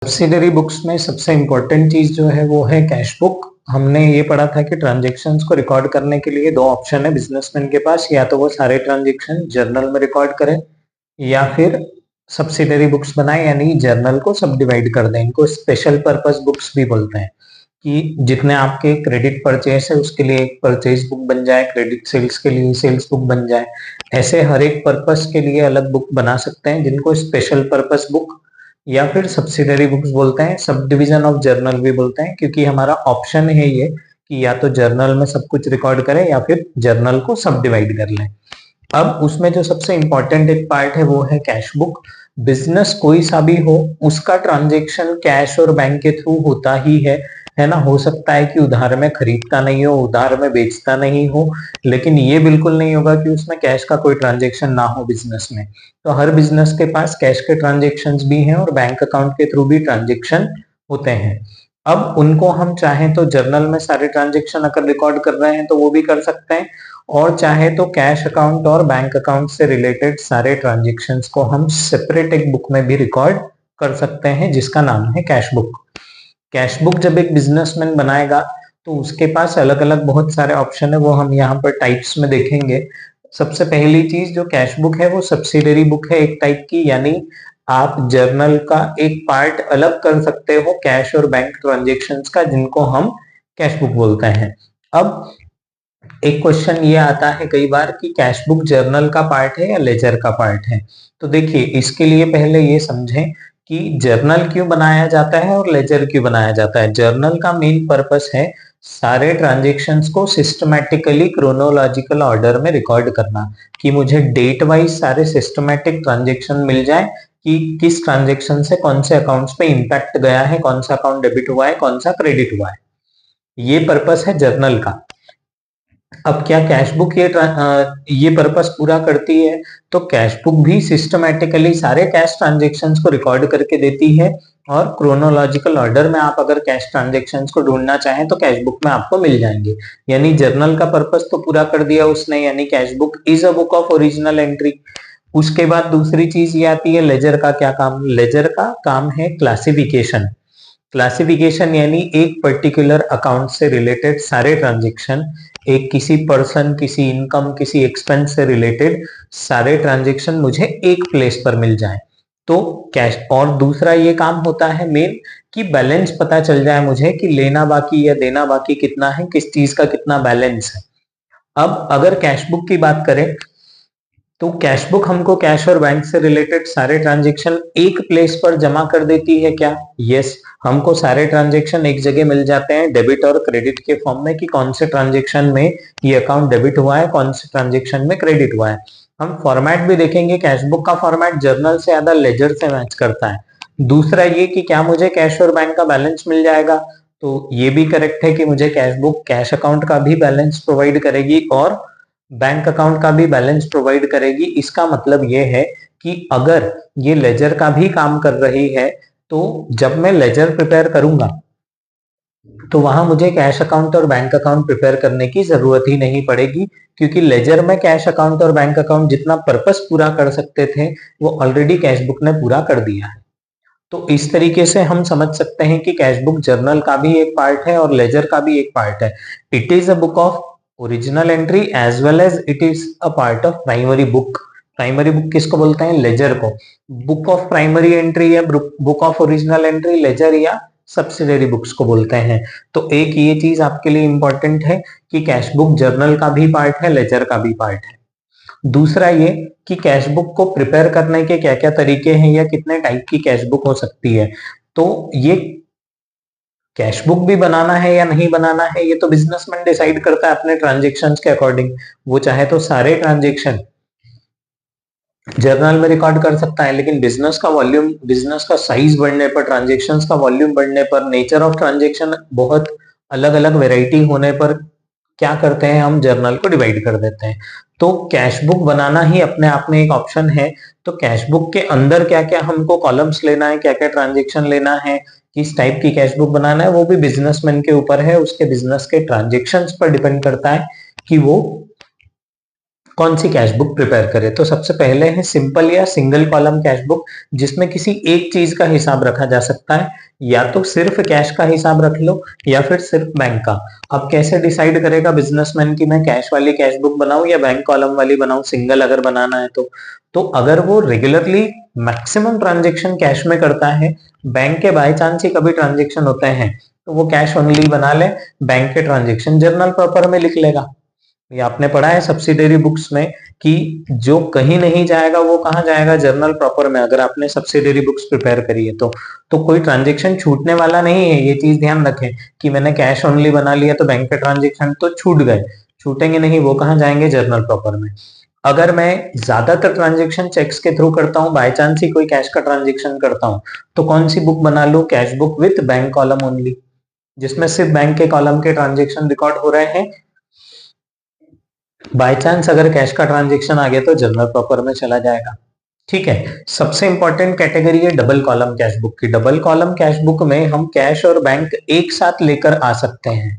Subsidiary books में सबसे important चीज जो है वो है कैश बुक। हमने ये पढ़ा था कि ट्रांजैक्शंस को रिकॉर्ड करने के लिए दो ऑप्शन है बिजनेसमैन के पास, या तो वो सारे ट्रांजैक्शन जर्नल में रिकॉर्ड करें या फिर सब्सिडरी बुक्स बनाए, यानी जर्नल को सब डिवाइड कर दें। इनको स्पेशल पर्पस बुक्स भी बोलते हैं कि जितने आपके क्रेडिट परचेस है उसके लिए एक परचेज बुक बन जाए, क्रेडिट सेल्स के लिए सेल्स बुक बन जाए। ऐसे हर एक पर्पस के लिए अलग बुक बना सकते हैं जिनको स्पेशल पर्पस बुक या फिर सब्सिडरी बुक्स बोलते हैं। सब डिवीजन ऑफ जर्नल भी बोलते हैं, क्योंकि हमारा ऑप्शन है ये कि या तो जर्नल में सब कुछ रिकॉर्ड करें या फिर जर्नल को सब डिवाइड कर लें। अब उसमें जो सबसे इंपॉर्टेंट एक पार्ट है वो है कैश बुक। बिजनेस कोई सा भी हो उसका ट्रांजेक्शन कैश और बैंक के थ्रू होता ही है ना। हो सकता है कि उधार में खरीदता नहीं हो, उधार में बेचता नहीं हो, लेकिन ये बिल्कुल नहीं होगा कि उसमें कैश का कोई ट्रांजेक्शन ना हो बिजनेस में। तो हर बिजनेस के पास कैश के ट्रांजेक्शन भी हैं और बैंक अकाउंट के थ्रू भी ट्रांजेक्शन होते हैं। अब उनको हम चाहें तो जर्नल में सारे ट्रांजेक्शन अगर रिकॉर्ड कर रहे हैं तो वो भी कर सकते हैं, और चाहे तो कैश अकाउंट और बैंक अकाउंट से रिलेटेड सारे ट्रांजेक्शन्स को हम सेपरेट एक बुक में भी रिकॉर्ड कर सकते हैं जिसका नाम है कैश बुक। कैश बुक जब एक बिजनेसमैन बनाएगा तो उसके पास अलग अलग बहुत सारे ऑप्शन है, वो हम यहाँ पर टाइप्स में देखेंगे। सबसे पहली चीज जो कैश बुक है वो सब्सिडरी बुक है एक टाइप की, यानी आप जर्नल का एक पार्ट अलग कर सकते हो कैश और बैंक ट्रांजेक्शन्स का, जिनको हम कैश बुक बोलते हैं। अब एक क्वेश्चन ये आता है कई बार कि कैश बुक जर्नल का पार्ट है या लेजर का पार्ट है। तो देखिए, इसके लिए पहले ये समझें कि जर्नल क्यों बनाया जाता है और लेजर क्यों बनाया जाता है। जर्नल का मेन पर्पस है सारे ट्रांजेक्शन्स को सिस्टमैटिकली क्रोनोलॉजिकल ऑर्डर में रिकॉर्ड करना, कि मुझे डेट वाइज सारे सिस्टमैटिक ट्रांजेक्शन मिल जाए कि किस ट्रांजेक्शन से कौन से अकाउंट्स पे इंपैक्ट गया है, कौन सा अकाउंट डेबिट हुआ है, कौन सा क्रेडिट हुआ है। ये पर्पस है जर्नल का। अब क्या कैश बुक ये पर्पस पूरा करती है? तो कैश बुक भी सिस्टमैटिकली सारे कैश ट्रांजेक्शन्स को रिकॉर्ड करके देती है, और क्रोनोलॉजिकल ऑर्डर में आप अगर कैश ट्रांजेक्शन्स को ढूंढना चाहें तो कैश बुक में आपको मिल जाएंगे। यानी जर्नल का पर्पस तो पूरा कर दिया उसने, यानी cash book is a book of original entry. उसके बाद दूसरी चीज ये आती है लेजर का क्या काम। लेजर का काम है क्लासिफिकेशन। क्लासिफिकेशन यानी एक पर्टिकुलर अकाउंट से रिलेटेड सारे ट्रांजेक्शन, एक किसी पर्सन, किसी इनकम, किसी एक्सपेंस से रिलेटेड सारे ट्रांजेक्शन मुझे एक प्लेस पर मिल जाए। तो कैश, और दूसरा ये काम होता है मेन कि बैलेंस पता चल जाए मुझे कि लेना बाकी या देना बाकी कितना है, किस चीज का कितना बैलेंस है। अब अगर कैश बुक की बात करें तो कैश बुक हमको कैश और बैंक से रिलेटेड सारे ट्रांजेक्शन एक प्लेस पर जमा कर देती है क्या? यस, हमको सारे ट्रांजेक्शन एक जगह मिल जाते हैं डेबिट और क्रेडिट के फॉर्म में, कि कौन से ट्रांजेक्शन में ये अकाउंट डेबिट हुआ है, कौन से ट्रांजेक्शन में क्रेडिट हुआ है। हम फॉर्मेट भी देखेंगे, कैश बुक का फॉर्मेट जर्नल से ज्यादा लेजर से मैच करता है। दूसरा ये कि क्या मुझे कैश और बैंक का बैलेंस मिल जाएगा? तो ये भी करेक्ट है कि मुझे कैश बुक कैश अकाउंट का भी बैलेंस प्रोवाइड करेगी और बैंक अकाउंट का भी बैलेंस प्रोवाइड करेगी। इसका मतलब ये है कि अगर ये लेजर का भी काम कर रही है तो जब मैं लेजर प्रिपेयर करूंगा तो वहां मुझे कैश अकाउंट और बैंक अकाउंट प्रिपेयर करने की जरूरत ही नहीं पड़ेगी, क्योंकि लेजर में कैश अकाउंट और बैंक अकाउंट जितना पर्पस पूरा कर सकते थे वो ऑलरेडी कैश बुक ने पूरा कर दिया है। तो इस तरीके से हम समझ सकते हैं कि कैश बुक जर्नल का भी एक पार्ट है और लेजर का भी एक पार्ट है। It is a book of original entry as well as it is a part of primary book. Primary book किसको बोलते हैं? लेजर को। बुक ऑफ प्राइमरी एंट्री या book of original entry ledger या सब्सिडरी बुक्स को बोलते हैं। तो एक ये चीज आपके लिए इंपॉर्टेंट है कि कैश बुक जर्नल का भी पार्ट है, लेजर का भी पार्ट है। दूसरा ये कि कैश बुक को प्रिपेयर करने के क्या क्या तरीके हैं या कितने टाइप की कैश बुक हो सकती है। तो ये कैश बुक भी बनाना है या नहीं बनाना है ये तो बिजनेसमैन डिसाइड करता है अपने ट्रांजेक्शन्स के अकॉर्डिंग। वो चाहे तो सारे ट्रांजेक्शन जर्नल में रिकॉर्ड कर सकता है, लेकिन बिजनेस का वॉल्यूम, बिजनेस का साइज बढ़ने पर, ट्रांजेक्शन्स का वॉल्यूम बढ़ने पर, नेचर ऑफ ट्रांजेक्शन बहुत अलग अलग वेराइटी होने पर क्या करते हैं, हम जर्नल को डिवाइड कर देते हैं। तो कैश बुक बनाना ही अपने आप में एक ऑप्शन है। तो कैश बुक के अंदर क्या क्या हमको कॉलम्स लेना है, क्या क्या ट्रांजेक्शन लेना है, किस टाइप की कैश बुक बनाना है, वो भी बिजनेसमैन के ऊपर है, उसके बिजनेस के ट्रांजेक्शन्स पर डिपेंड करता है कि वो कौन सी कैश बुक प्रिपेयर करें? तो सबसे पहले है सिंपल या सिंगल कॉलम कैश बुक, जिसमें किसी एक चीज का हिसाब रखा जा सकता है। या तो सिर्फ कैश का हिसाब रख लो या फिर सिर्फ बैंक का। अब कैसे डिसाइड करेगा बिजनेसमैन कि मैं कैश वाली कैश बुक बनाऊं या बैंक कॉलम वाली बनाऊं, सिंगल अगर बनाना है तो अगर वो रेगुलरली मैक्सिमम ट्रांजेक्शन कैश में करता है, बैंक के बाय चांस ही कभी ट्रांजेक्शन होते हैं, तो वो कैश ओनली बना ले, बैंक के ट्रांजेक्शन जर्नल प्रॉपर में लिख लेगा। ये आपने पढ़ा है सब्सिडरी बुक्स में कि जो कहीं नहीं जाएगा वो कहाँ जाएगा, जर्नल प्रॉपर में, अगर आपने सब्सिडरी बुक्स प्रिपेयर करी है तो कोई ट्रांजेक्शन छूटने वाला नहीं है। ये चीज ध्यान रखें कि मैंने कैश ओनली बना लिया तो बैंक के ट्रांजेक्शन तो छूट गए, छूटेंगे नहीं, वो कहाँ जाएंगे, जर्नल प्रॉपर में। अगर मैं ज्यादातर ट्रांजेक्शन चेक्स के थ्रू करता हूँ, बाय चांस ही कोई कैश का ट्रांजेक्शन करता हूँ, तो कौन सी बुक बना लूं, cash book with bank column only, जिसमें सिर्फ बैंक के कॉलम के ट्रांजेक्शन रिकॉर्ड हो रहे हैं। बाय चांस अगर कैश का ट्रांजेक्शन आ गया तो जर्नल प्रॉपर में चला जाएगा। ठीक है। सबसे इंपॉर्टेंट कैटेगरी है डबल कॉलम कैश बुक की। डबल कॉलम कैश बुक में हम कैश और बैंक एक साथ लेकर आ सकते हैं।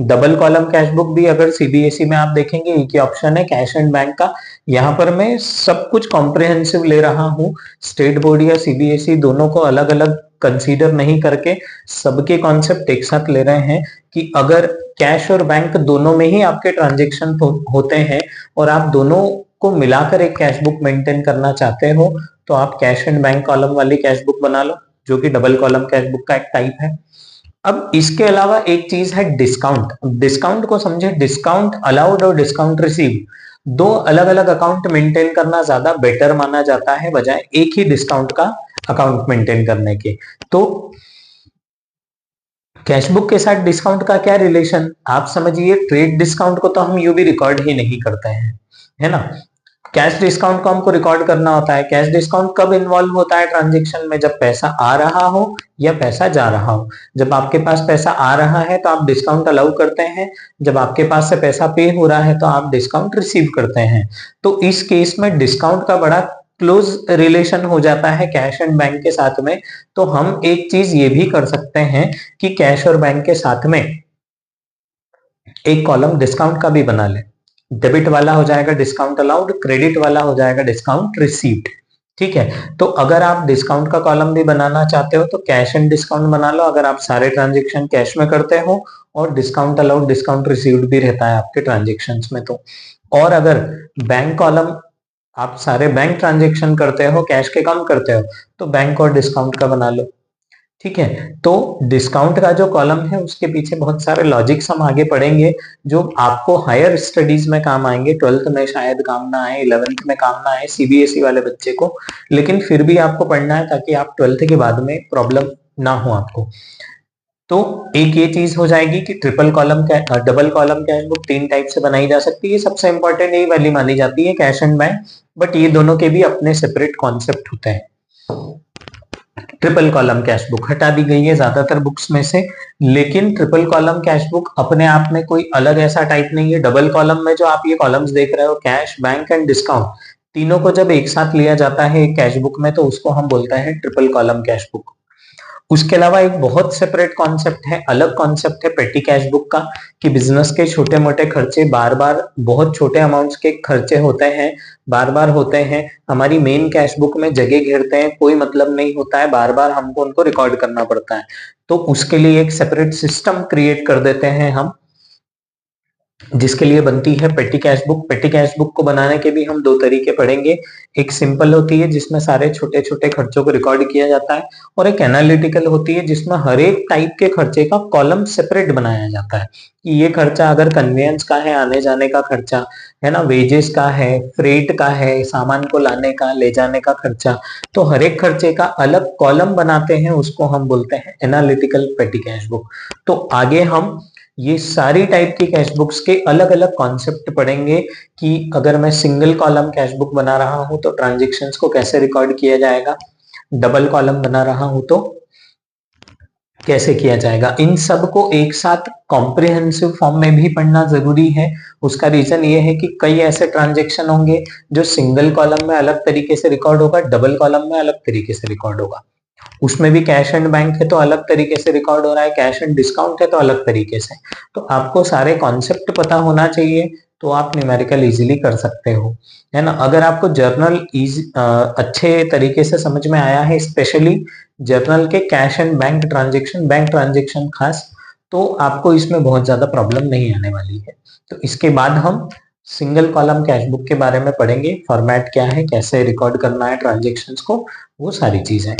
डबल कॉलम कैश बुक भी अगर सीबीएसई में आप देखेंगे एक ही ऑप्शन है, कैश एंड बैंक का। यहाँ पर मैं सब कुछ कॉम्प्रिहेंसिव ले रहा हूँ, स्टेट बोर्ड या सीबीएसई दोनों को अलग अलग कंसीडर नहीं करके सबके कॉन्सेप्ट एक साथ ले रहे हैं कि अगर कैश और बैंक दोनों में ही आपके ट्रांजेक्शन होते हैं और आप दोनों को मिलाकर एक कैश बुक मेंटेन करना चाहते हो, तो आप कैश एंड बैंक कॉलम वाली कैश बुक बना लो, जो कि डबल कॉलम कैश बुक का एक टाइप है। अब इसके अलावा एक चीज है डिस्काउंट। डिस्काउंट को समझे, डिस्काउंट अलाउड और डिस्काउंट रिसीव दो अलग अलग अकाउंट मेंटेन करना ज्यादा बेटर माना जाता है बजाय एक ही डिस्काउंट का अकाउंट मेंटेन करने के। तो कैश बुक के साथ डिस्काउंट का क्या रिलेशन, आप समझिए। ट्रेड डिस्काउंट को तो हम यूं भी रिकॉर्ड ही नहीं करते हैं, है ना। कैश डिस्काउंट को हमको रिकॉर्ड करना होता है। कैश डिस्काउंट कब इन्वॉल्व होता है ट्रांजेक्शन में, जब पैसा आ रहा हो या पैसा जा रहा हो। जब आपके पास पैसा आ रहा है तो आप डिस्काउंट अलाउ करते हैं, जब आपके पास से पैसा पे हो रहा है तो आप डिस्काउंट रिसीव करते हैं। तो इस केस में डिस्काउंट का बड़ा क्लोज रिलेशन हो जाता है कैश एंड बैंक के साथ में। तो हम एक चीज ये भी कर सकते हैं कि कैश और बैंक के साथ में एक कॉलम डिस्काउंट का भी बना ले। डेबिट वाला हो जाएगा डिस्काउंट अलाउड, क्रेडिट वाला हो जाएगा डिस्काउंट रिसीव्ड। ठीक है। तो अगर आप डिस्काउंट का कॉलम भी बनाना चाहते हो तो कैश एंड डिस्काउंट बना लो, अगर आप सारे ट्रांजेक्शन कैश में करते हो, और डिस्काउंट अलाउड डिस्काउंट रिसीव्ड भी रहता है आपके ट्रांजेक्शन्स में। तो और अगर बैंक कॉलम आप सारे बैंक ट्रांजेक्शन करते हो, कैश के कम करते हो, तो बैंक और डिस्काउंट का बना लो। ठीक है। तो डिस्काउंट का जो कॉलम है उसके पीछे बहुत सारे लॉजिक्स हम आगे पढ़ेंगे जो आपको हायर स्टडीज में काम आएंगे। 12th में शायद काम ना आए, 11th में काम ना आए सीबीएसई वाले बच्चे को, लेकिन फिर भी आपको पढ़ना है ताकि आप 12th के बाद में प्रॉब्लम ना हो आपको। तो एक ये चीज हो जाएगी कि triple column double column cash book तीन टाइप से बनाई जा सकती है। सबसे इंपॉर्टेंट यही वाली मानी जाती है, कैश एंड बैंक, बट ये दोनों के भी अपने सेपरेट कॉन्सेप्ट होते हैं। ट्रिपल कॉलम कैश बुक हटा दी गई है ज्यादातर बुक्स में से, लेकिन ट्रिपल कॉलम कैश बुक अपने आप में कोई अलग ऐसा टाइप नहीं है। डबल कॉलम में जो आप ये कॉलम्स देख रहे हो, कैश, बैंक एंड डिस्काउंट, तीनों को जब एक साथ लिया जाता है एक कैश बुक में तो उसको हम बोलते हैं ट्रिपल कॉलम कैश बुक। उसके अलावा एक बहुत सेपरेट कॉन्सेप्ट है, अलग कॉन्सेप्ट है पेटी कैश बुक का, कि बिजनेस के छोटे मोटे खर्चे बार बार, बहुत छोटे अमाउंट्स के खर्चे होते हैं, बार बार होते हैं, हमारी मेन कैश बुक में जगह घेरते हैं, कोई मतलब नहीं होता है, बार बार हमको उनको रिकॉर्ड करना पड़ता है। तो उसके लिए एक सेपरेट सिस्टम क्रिएट कर देते हैं हम, जिसके लिए बनती है पेटी कैश बुक। पेटी कैश बुक को बनाने के भी हम दो तरीके पढ़ेंगे। एक सिंपल होती है जिसमें सारे छोटे छोटे खर्चों को रिकॉर्ड किया जाता है, और एक एनालिटिकल होती है जिसमें हर एक टाइप के खर्चे का कॉलम सेपरेट बनाया जाता है कि ये खर्चा अगर कन्वेंस का है, आने जाने का खर्चा है ना, वेजेस का है, फ्रेट का है, सामान को लाने का ले जाने का खर्चा, तो हर एक खर्चे का अलग कॉलम बनाते हैं, उसको हम बोलते हैं एनालिटिकल पेटी कैश बुक। तो आगे हम ये सारी टाइप की कैश बुक्स के अलग अलग कॉन्सेप्ट पढ़ेंगे कि अगर मैं सिंगल कॉलम कैश बुक बना रहा हूं तो ट्रांजेक्शन्स को कैसे रिकॉर्ड किया जाएगा, डबल कॉलम बना रहा हूं तो कैसे किया जाएगा। इन सब को एक साथ कॉम्प्रिहेंसिव फॉर्म में भी पढ़ना जरूरी है। उसका रीजन ये है कि कई ऐसे ट्रांजेक्शन होंगे जो सिंगल कॉलम में अलग तरीके से रिकॉर्ड होगा, डबल कॉलम में अलग तरीके से रिकॉर्ड होगा। उसमें भी कैश एंड बैंक है तो अलग तरीके से रिकॉर्ड हो रहा है, कैश एंड डिस्काउंट है तो अलग तरीके से। तो आपको सारे कॉन्सेप्ट पता होना चाहिए, तो आप न्यूमेरिकल इजीली कर सकते हो, है ना। अगर आपको जर्नल अच्छे तरीके से समझ में आया है, स्पेशली जर्नल के कैश एंड बैंक ट्रांजेक्शन खास, तो आपको इसमें बहुत ज्यादा प्रॉब्लम नहीं आने वाली है। तो इसके बाद हम सिंगल कॉलम कैश बुक के बारे में पढ़ेंगे, फॉर्मेट क्या है, कैसे रिकॉर्ड करना है ट्रांजेक्शन्स को, वो सारी चीजें।